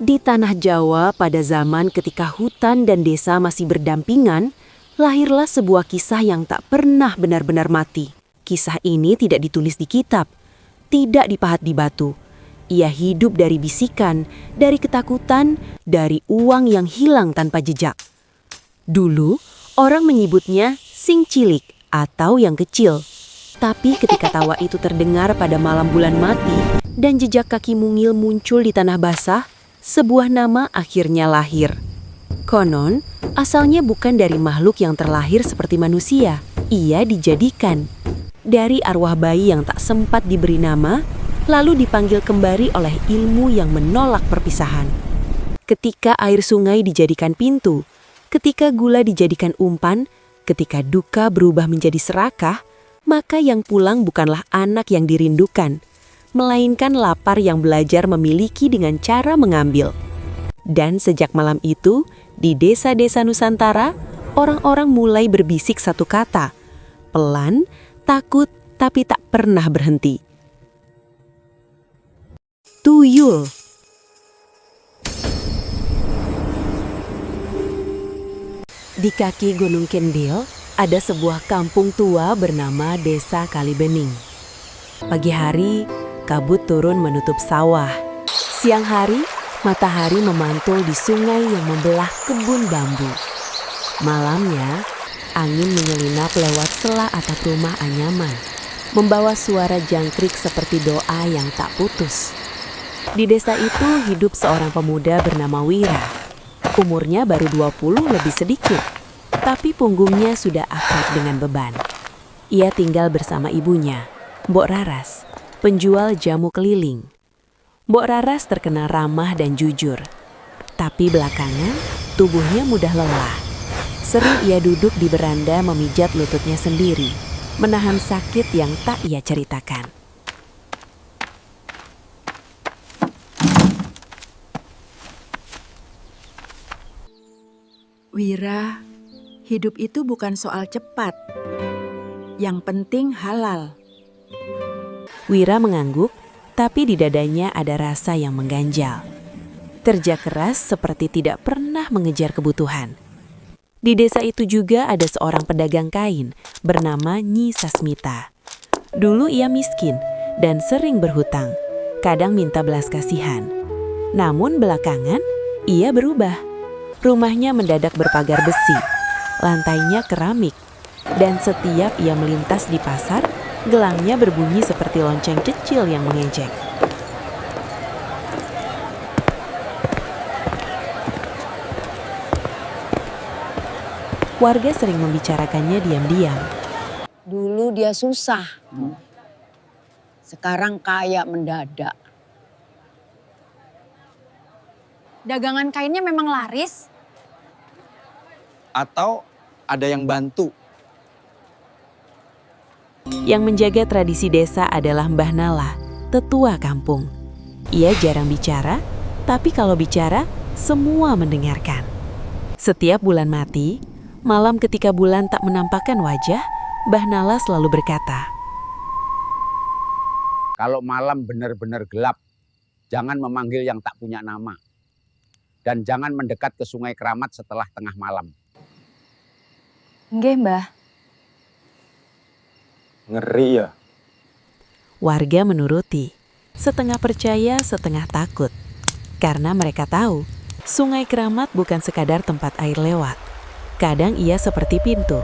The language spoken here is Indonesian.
Di tanah Jawa pada zaman ketika hutan dan desa masih berdampingan, lahirlah sebuah kisah yang tak pernah benar-benar mati. Kisah ini tidak ditulis di kitab, tidak dipahat di batu. Ia hidup dari bisikan, dari ketakutan, dari uang yang hilang tanpa jejak. Dulu, orang menyebutnya Sing Cilik atau yang kecil. Tapi ketika tawa itu terdengar pada malam bulan mati dan jejak kaki mungil muncul di tanah basah, sebuah nama akhirnya lahir. Konon, asalnya bukan dari makhluk yang terlahir seperti manusia. Ia dijadikan dari arwah bayi yang tak sempat diberi nama, lalu dipanggil kembali oleh ilmu yang menolak perpisahan. Ketika air sungai dijadikan pintu, ketika gula dijadikan umpan, ketika duka berubah menjadi serakah, maka yang pulang bukanlah anak yang dirindukan, melainkan lapar yang belajar memiliki dengan cara mengambil. Dan sejak malam itu, di desa-desa Nusantara, orang-orang mulai berbisik satu kata, pelan, takut, tapi tak pernah berhenti. Tuyul. Di kaki Gunung Kendil, ada sebuah kampung tua bernama Desa Kalibening. Pagi hari, kabut turun menutup sawah. Siang hari, matahari memantul di sungai yang membelah kebun bambu. Malamnya, angin menyelinap lewat sela atap rumah anyaman, membawa suara jangkrik seperti doa yang tak putus. Di desa itu hidup seorang pemuda bernama Wira. Umurnya baru 20 lebih sedikit, tapi punggungnya sudah akrab dengan beban. Ia tinggal bersama ibunya, Mbok Raras, penjual jamu keliling. Mbok Raras terkenal ramah dan jujur, tapi belakangan tubuhnya mudah lelah. Sering ia duduk di beranda memijat lututnya sendiri, menahan sakit yang tak ia ceritakan. Wira, hidup itu bukan soal cepat. Yang penting halal. Wira mengangguk, tapi di dadanya ada rasa yang mengganjal. Kerja keras seperti tidak pernah mengejar kebutuhan. Di desa itu juga ada seorang pedagang kain bernama Nyi Sasmita. Dulu ia miskin dan sering berhutang, kadang minta belas kasihan. Namun belakangan ia berubah. Rumahnya mendadak berpagar besi, lantainya keramik, dan setiap ia melintas di pasar, gelangnya berbunyi seperti lonceng kecil yang mengejek. Warga sering membicarakannya diam-diam. Dulu dia susah, sekarang kaya mendadak. Dagangan kainnya memang laris? Atau ada yang bantu? Yang menjaga tradisi desa adalah Mbah Nala, tetua kampung. Ia jarang bicara, tapi kalau bicara, semua mendengarkan. Setiap bulan mati, malam ketika bulan tak menampakkan wajah, Mbah Nala selalu berkata, Kalau malam benar-benar gelap, jangan memanggil yang tak punya nama. Dan jangan mendekat ke Sungai Keramat setelah tengah malam. Nggih, Mbah. Ngeri ya? warga menuruti, setengah percaya, setengah takut. Karena mereka tahu, Sungai Keramat bukan sekadar tempat air lewat. Kadang ia seperti pintu,